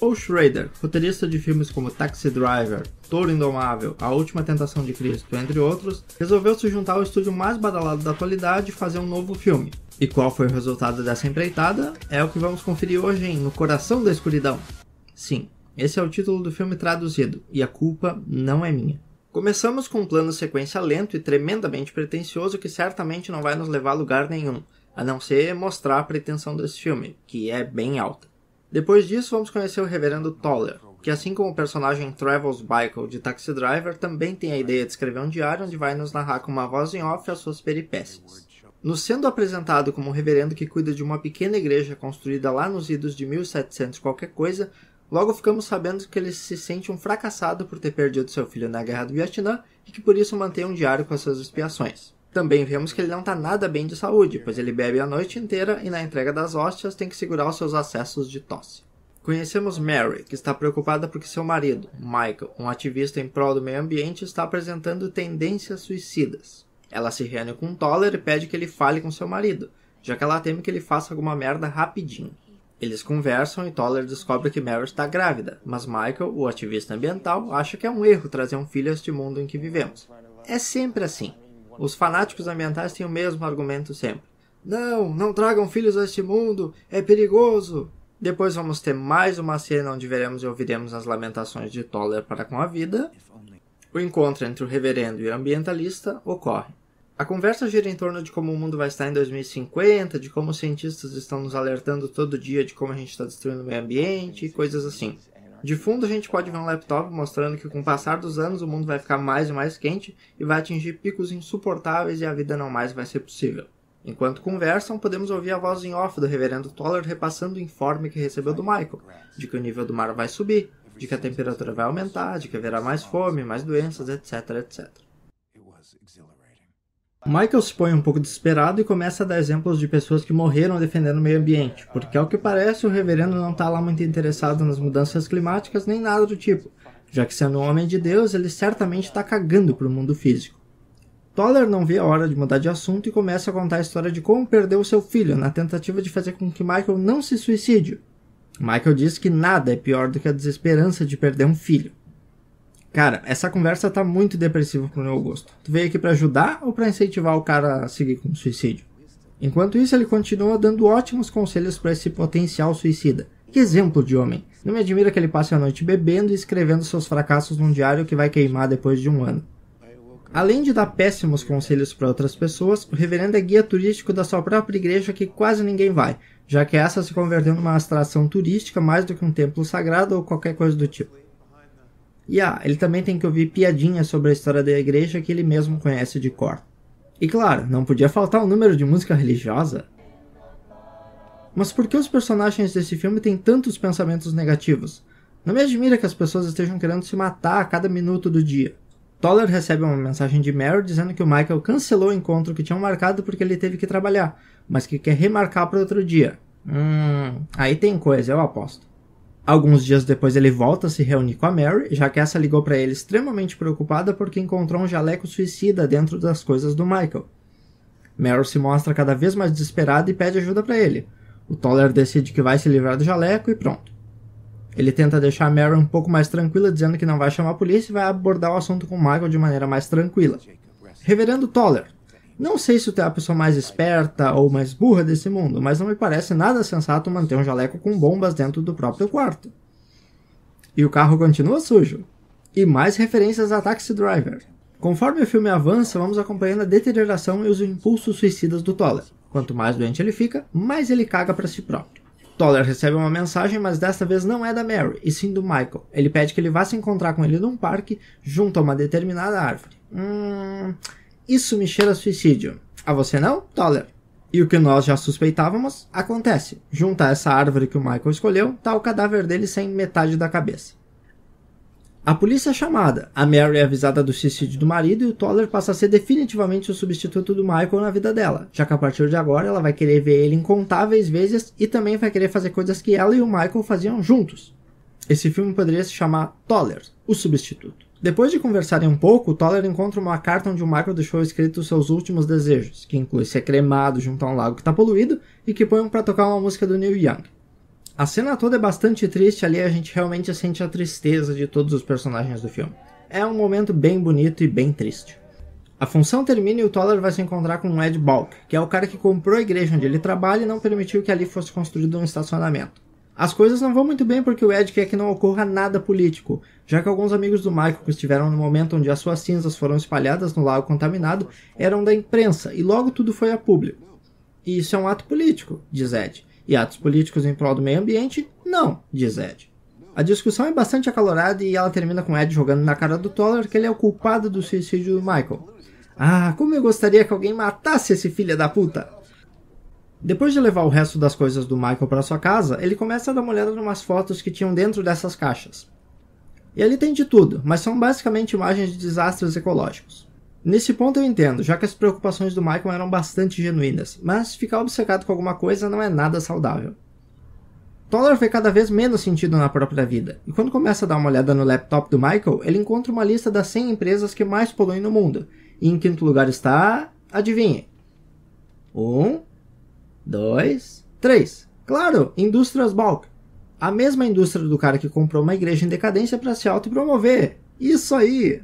Paul Schrader, roteirista de filmes como Taxi Driver, Touro Indomável, A Última Tentação de Cristo, entre outros, resolveu se juntar ao estúdio mais badalado da atualidade e fazer um novo filme. E qual foi o resultado dessa empreitada? É o que vamos conferir hoje em No Coração da Escuridão. Sim, esse é o título do filme traduzido, e a culpa não é minha. Começamos com um plano sequência lento e tremendamente pretensioso que certamente não vai nos levar a lugar nenhum, a não ser mostrar a pretensão desse filme, que é bem alta. Depois disso, vamos conhecer o Reverendo Toller, que assim como o personagem Travels Bickle de Taxi Driver, também tem a ideia de escrever um diário onde vai nos narrar com uma voz em off as suas peripécias. Nos sendo apresentado como um reverendo que cuida de uma pequena igreja construída lá nos idos de 1700 qualquer coisa, logo ficamos sabendo que ele se sente um fracassado por ter perdido seu filho na Guerra do Vietnã e que por isso mantém um diário com as suas expiações. Também vemos que ele não está nada bem de saúde, pois ele bebe a noite inteira e na entrega das hóstias tem que segurar os seus acessos de tosse. Conhecemos Mary, que está preocupada porque seu marido, Michael, um ativista em prol do meio ambiente, está apresentando tendências suicidas. Ela se reúne com Toller e pede que ele fale com seu marido, já que ela teme que ele faça alguma merda rapidinho. Eles conversam e Toller descobre que Mary está grávida, mas Michael, o ativista ambiental, acha que é um erro trazer um filho a este mundo em que vivemos. É sempre assim. Os fanáticos ambientais têm o mesmo argumento sempre. Não tragam filhos a este mundo, é perigoso. Depois vamos ter mais uma cena onde veremos e ouviremos as lamentações de Toller para com a vida. O encontro entre o reverendo e o ambientalista ocorre. A conversa gira em torno de como o mundo vai estar em 2050, de como os cientistas estão nos alertando todo dia de como a gente está destruindo o meio ambiente e coisas assim. De fundo a gente pode ver um laptop mostrando que com o passar dos anos o mundo vai ficar mais e mais quente e vai atingir picos insuportáveis e a vida não mais vai ser possível. Enquanto conversam, podemos ouvir a voz em off do reverendo Toller repassando o informe que recebeu do Michael, de que o nível do mar vai subir, de que a temperatura vai aumentar, de que haverá mais fome, mais doenças, etc, etc. Michael se põe um pouco desesperado e começa a dar exemplos de pessoas que morreram defendendo o meio ambiente, porque ao que parece o reverendo não está lá muito interessado nas mudanças climáticas nem nada do tipo, já que sendo um homem de Deus ele certamente está cagando para o mundo físico. Toller não vê a hora de mudar de assunto e começa a contar a história de como perdeu seu filho na tentativa de fazer com que Michael não se suicide. Michael diz que nada é pior do que a desesperança de perder um filho. Cara, essa conversa tá muito depressiva pro meu gosto. Tu veio aqui pra ajudar ou pra incentivar o cara a seguir com o suicídio? Enquanto isso, ele continua dando ótimos conselhos pra esse potencial suicida. Que exemplo de homem! Não me admira que ele passe a noite bebendo e escrevendo seus fracassos num diário que vai queimar depois de um ano. Além de dar péssimos conselhos para outras pessoas, o reverendo é guia turístico da sua própria igreja que quase ninguém vai, já que essa se converteu numa atração turística mais do que um templo sagrado ou qualquer coisa do tipo. E ele também tem que ouvir piadinhas sobre a história da igreja que ele mesmo conhece de cor. E claro, não podia faltar o número de música religiosa. Mas por que os personagens desse filme têm tantos pensamentos negativos? Não me admira que as pessoas estejam querendo se matar a cada minuto do dia. Toller recebe uma mensagem de Mary dizendo que o Michael cancelou o encontro que tinham marcado porque ele teve que trabalhar, mas que quer remarcar para outro dia. Aí tem coisa, eu aposto. Alguns dias depois ele volta a se reunir com a Mary, já que essa ligou para ele extremamente preocupada porque encontrou um jaleco suicida dentro das coisas do Michael. Mary se mostra cada vez mais desesperada e pede ajuda para ele. O Toller decide que vai se livrar do jaleco e pronto. Ele tenta deixar a Mary um pouco mais tranquila, dizendo que não vai chamar a polícia e vai abordar o assunto com o Michael de maneira mais tranquila. Reverendo Toller, não sei se tu é a pessoa mais esperta ou mais burra desse mundo, mas não me parece nada sensato manter um jaleco com bombas dentro do próprio quarto. E o carro continua sujo. E mais referências a Taxi Driver. Conforme o filme avança, vamos acompanhando a deterioração e os impulsos suicidas do Toller. Quanto mais doente ele fica, mais ele caga para si próprio. Toller recebe uma mensagem, mas desta vez não é da Mary, e sim do Michael. Ele pede que ele vá se encontrar com ele num parque, junto a uma determinada árvore. Isso me cheira a suicídio. A você não, Toller? E o que nós já suspeitávamos, acontece. Junto a essa árvore que o Michael escolheu, está o cadáver dele sem metade da cabeça. A polícia é chamada, a Mary é avisada do suicídio do marido e o Toller passa a ser definitivamente o substituto do Michael na vida dela, já que a partir de agora ela vai querer ver ele incontáveis vezes e também vai querer fazer coisas que ela e o Michael faziam juntos. Esse filme poderia se chamar Toller, o substituto. Depois de conversarem um pouco, o Toller encontra uma carta onde o Michael deixou escrito seus últimos desejos, que inclui ser cremado junto a um lago que está poluído e que põe para tocar uma música do Neil Young. A cena toda é bastante triste, ali a gente realmente sente a tristeza de todos os personagens do filme. É um momento bem bonito e bem triste. A função termina e o Toller vai se encontrar com o Ed Balk, que é o cara que comprou a igreja onde ele trabalha e não permitiu que ali fosse construído um estacionamento. As coisas não vão muito bem porque o Ed quer que não ocorra nada político, já que alguns amigos do Michael que estiveram no momento onde as suas cinzas foram espalhadas no lago contaminado eram da imprensa e logo tudo foi a público. E isso é um ato político, diz Ed. E atos políticos em prol do meio ambiente, não, diz Ed. A discussão é bastante acalorada e ela termina com Ed jogando na cara do Toller que ele é o culpado do suicídio do Michael. Ah, como eu gostaria que alguém matasse esse filho da puta! Depois de levar o resto das coisas do Michael para sua casa, ele começa a dar uma olhada em umas fotos que tinham dentro dessas caixas. E ali tem de tudo, mas são basicamente imagens de desastres ecológicos. Nesse ponto eu entendo, já que as preocupações do Michael eram bastante genuínas, mas ficar obcecado com alguma coisa não é nada saudável. Toller vê cada vez menos sentido na própria vida, e quando começa a dar uma olhada no laptop do Michael, ele encontra uma lista das 100 empresas que mais poluem no mundo, e em quinto lugar está... adivinhem? 1, 2, 3. Claro, Indústrias Balk. A mesma indústria do cara que comprou uma igreja em decadência para se autopromover. Isso aí!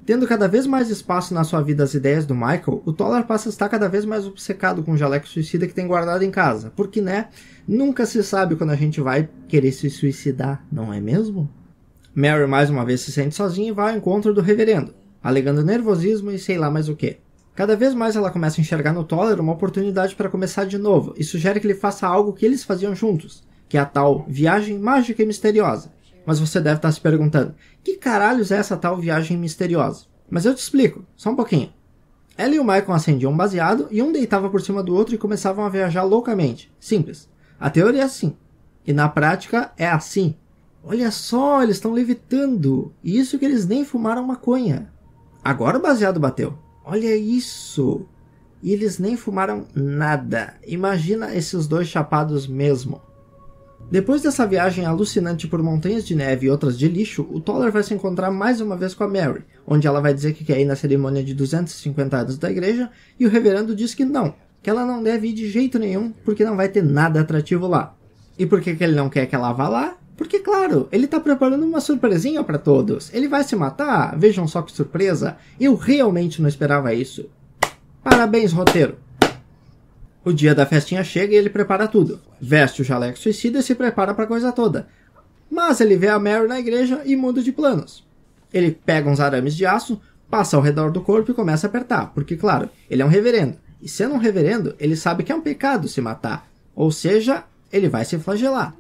Tendo cada vez mais espaço na sua vida as ideias do Michael, o Toller passa a estar cada vez mais obcecado com o jaleco suicida que tem guardado em casa. Porque, né, nunca se sabe quando a gente vai querer se suicidar, não é mesmo? Mary mais uma vez se sente sozinha e vai ao encontro do reverendo, alegando nervosismo e sei lá mais o que. Cada vez mais ela começa a enxergar no Toller uma oportunidade para começar de novo e sugere que ele faça algo que eles faziam juntos, que é a tal viagem mágica e misteriosa. Mas você deve estar se perguntando, que caralhos é essa tal viagem misteriosa? Mas eu te explico, só um pouquinho. Ela e o Michael acendiam um baseado e um deitava por cima do outro e começavam a viajar loucamente. Simples. A teoria é assim. E na prática é assim. Olha só, eles estão levitando. E isso que eles nem fumaram maconha. Agora o baseado bateu. Olha isso. E eles nem fumaram nada. Imagina esses dois chapados mesmo. Depois dessa viagem alucinante por montanhas de neve e outras de lixo, o Toller vai se encontrar mais uma vez com a Mary, onde ela vai dizer que quer ir na cerimônia de 250 anos da igreja, e o reverendo diz que não, que ela não deve ir de jeito nenhum, porque não vai ter nada atrativo lá. E por que ele não quer que ela vá lá? Porque, claro, ele está preparando uma surpresinha para todos. Ele vai se matar? Vejam só que surpresa. Eu realmente não esperava isso. Parabéns, roteiro. O dia da festinha chega e ele prepara tudo. Veste o jaleco suicida e se prepara para a coisa toda. Mas ele vê a Mary na igreja e muda de planos. Ele pega uns arames de aço, passa ao redor do corpo e começa a apertar. Porque, claro, ele é um reverendo. E sendo um reverendo, ele sabe que é um pecado se matar. Ou seja, ele vai se flagelar.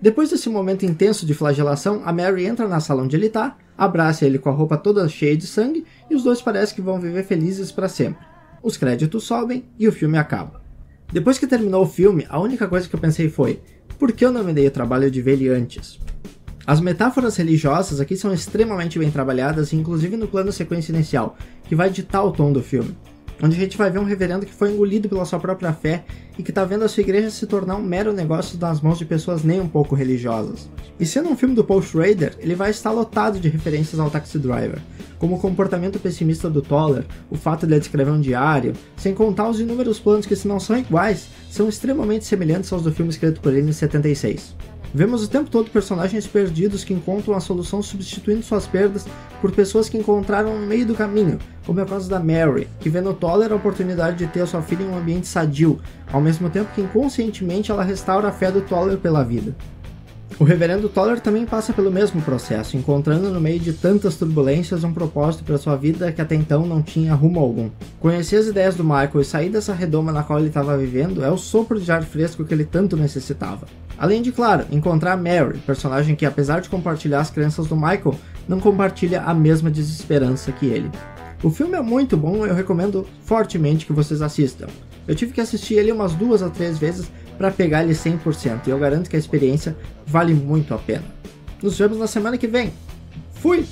Depois desse momento intenso de flagelação, a Mary entra na sala onde ele está, abraça ele com a roupa toda cheia de sangue e os dois parecem que vão viver felizes para sempre. Os créditos sobem e o filme acaba. Depois que terminou o filme, a única coisa que eu pensei foi: por que eu não me dei o trabalho de ver ele antes? As metáforas religiosas aqui são extremamente bem trabalhadas, inclusive no plano sequência inicial, que vai ditar o tom do filme, onde a gente vai ver um reverendo que foi engolido pela sua própria fé e que está vendo a sua igreja se tornar um mero negócio nas mãos de pessoas nem um pouco religiosas. E sendo um filme do Paul Schrader, ele vai estar lotado de referências ao Taxi Driver, como o comportamento pessimista do Toller, o fato de ele escrever um diário, sem contar os inúmeros planos que, se não são iguais, são extremamente semelhantes aos do filme escrito por ele em 76. Vemos o tempo todo personagens perdidos que encontram a solução substituindo suas perdas por pessoas que encontraram no meio do caminho, como é o caso da Mary, que vê no Toller a oportunidade de ter a sua filha em um ambiente sadio, ao mesmo tempo que inconscientemente ela restaura a fé do Toller pela vida. O reverendo Toller também passa pelo mesmo processo, encontrando no meio de tantas turbulências um propósito para sua vida que até então não tinha rumo algum. Conhecer as ideias do Michael e sair dessa redoma na qual ele estava vivendo é o sopro de ar fresco que ele tanto necessitava. Além de, claro, encontrar a Mary, personagem que, apesar de compartilhar as crenças do Michael, não compartilha a mesma desesperança que ele. O filme é muito bom e eu recomendo fortemente que vocês assistam. Eu tive que assistir ele umas 2 ou 3 vezes para pegar ele 100% e eu garanto que a experiência vale muito a pena. Nos vemos na semana que vem. Fui!